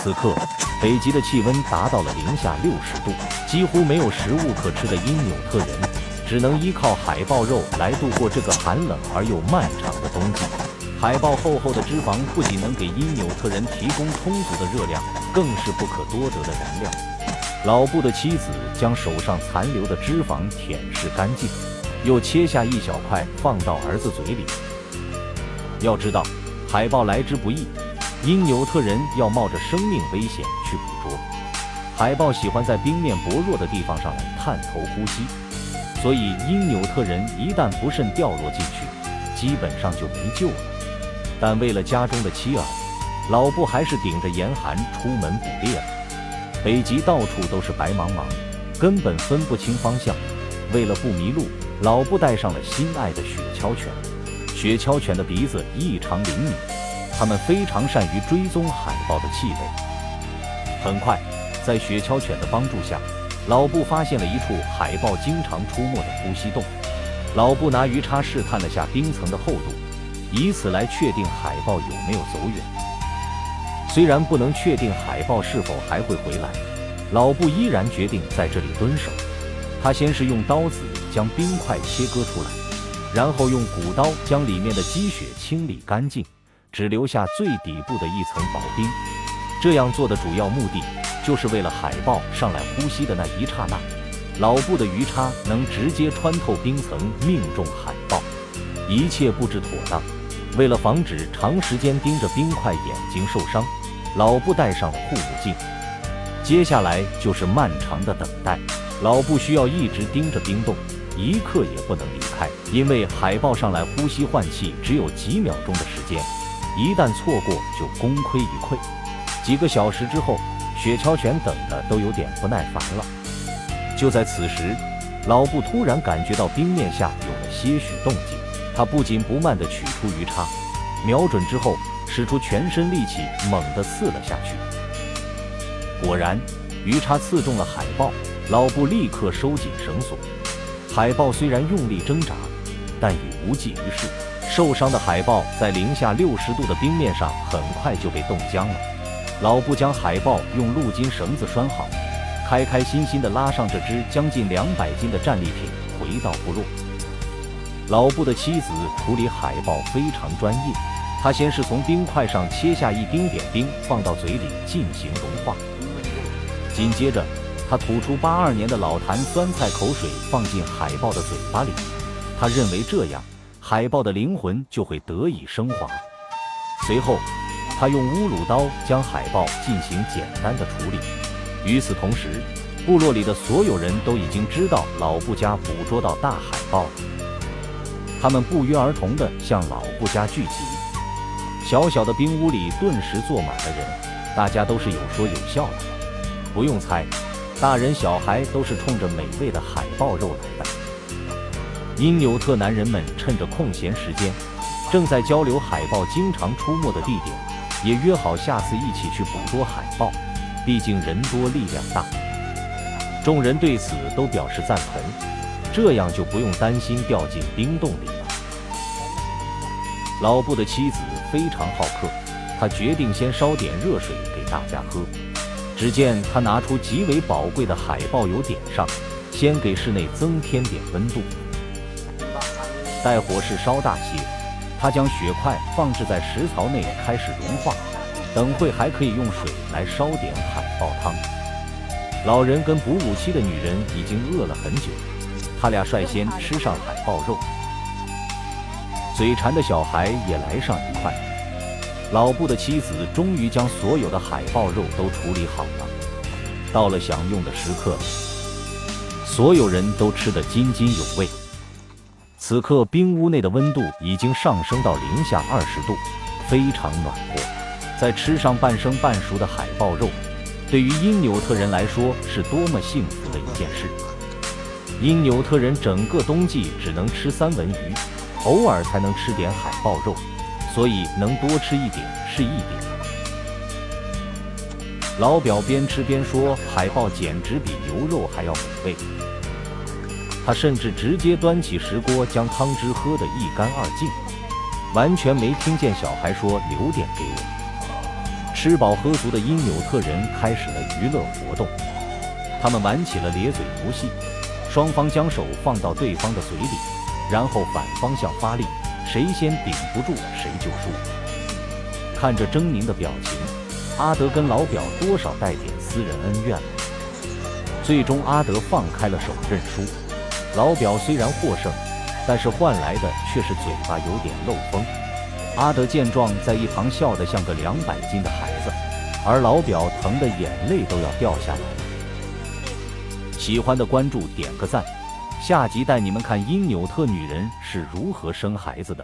此刻，北极的气温达到了-60度，几乎没有食物可吃的因纽特人，只能依靠海豹肉来度过这个寒冷而又漫长的冬季。海豹厚厚的脂肪不仅能给因纽特人提供充足的热量，更是不可多得的燃料。老布的妻子将手上残留的脂肪舔舐干净，又切下一小块放到儿子嘴里。要知道，海豹来之不易，因纽特人要冒着生命危险去捕捉。海豹喜欢在冰面薄弱的地方上来探头呼吸，所以因纽特人一旦不慎掉落进去，基本上就没救了。但为了家中的妻儿，老布还是顶着严寒出门捕猎了。北极到处都是白茫茫，根本分不清方向。为了不迷路，老布带上了心爱的雪橇犬。雪橇犬的鼻子异常灵敏，它们非常善于追踪海豹的气味。很快，在雪橇犬的帮助下，老布发现了一处海豹经常出没的呼吸洞。老布拿鱼叉试探了下冰层的厚度，以此来确定海豹有没有走远。虽然不能确定海豹是否还会回来，老布依然决定在这里蹲守。他先是用刀子将冰块切割出来，然后用骨刀将里面的积雪清理干净，只留下最底部的一层薄冰。这样做的主要目的，就是为了海豹上来呼吸的那一刹那，老布的鱼叉能直接穿透冰层，命中海豹。一切布置妥当，为了防止长时间盯着冰块眼睛受伤，老布戴上了护目镜。接下来就是漫长的等待，老布需要一直盯着冰洞，一刻也不能离开，因为海豹上来呼吸换气只有几秒钟的时间，一旦错过就功亏一篑。几个小时之后，雪橇犬等的都有点不耐烦了。就在此时，老布突然感觉到冰面下有了些许动静，他不紧不慢地取出鱼叉，瞄准之后使出全身力气猛地刺了下去。果然，鱼叉刺中了海豹，老布立刻收紧绳索。海豹虽然用力挣扎，但已无济于事。受伤的海豹在-60度的冰面上很快就被冻僵了。老布将海豹用鹿筋绳子拴好，开开心心地拉上这只将近200斤的战利品回到部落。老布的妻子处理海豹非常专业，她先是从冰块上切下一丁点冰放到嘴里进行融化，紧接着他吐出82年的老坛酸菜口水放进海豹的嘴巴里，他认为这样海豹的灵魂就会得以升华。随后他用乌鲁刀将海豹进行简单的处理。与此同时，部落里的所有人都已经知道老布家捕捉到大海豹了，他们不约而同地向老布家聚集。小小的冰屋里顿时坐满了人，大家都是有说有笑的。不用猜，大人小孩都是冲着美味的海豹肉来的。因纽特男人们趁着空闲时间，正在交流海豹经常出没的地点，也约好下次一起去捕捉海豹，毕竟人多力量大。众人对此都表示赞同，这样就不用担心掉进冰洞里了。老布的妻子非常好客，他决定先烧点热水给大家喝。只见他拿出极为宝贵的海豹油点上，先给室内增添点温度。待火势稍大些，他将雪块放置在石槽内开始融化，等会还可以用水来烧点海豹汤。老人跟哺乳期的女人已经饿了很久，他俩率先吃上海豹肉，嘴馋的小孩也来上一块。老布的妻子终于将所有的海豹肉都处理好了。到了享用的时刻，所有人都吃得津津有味。此刻冰屋内的温度已经上升到-20度，非常暖和。再吃上半生半熟的海豹肉，对于因纽特人来说是多么幸福的一件事。因纽特人整个冬季只能吃3文鱼，偶尔才能吃点海豹肉，所以能多吃一点是一点。老表边吃边说，海豹简直比牛肉还要美味。他甚至直接端起石锅将汤汁喝得一干二净，完全没听见小孩说留点给我。吃饱喝足的因纽特人开始了娱乐活动，他们玩起了咧嘴游戏，双方将手放到对方的嘴里，然后反方向发力，谁先顶不住谁就输。看着狰狞的表情，阿德跟老表多少带点私人恩怨了。最终阿德放开了手认输，老表虽然获胜，但是换来的却是嘴巴有点漏风。阿德见状，在一旁笑得像个200斤的孩子，而老表疼得眼泪都要掉下来了。喜欢的关注点个赞，下集带你们看因纽特女人是如何生孩子的。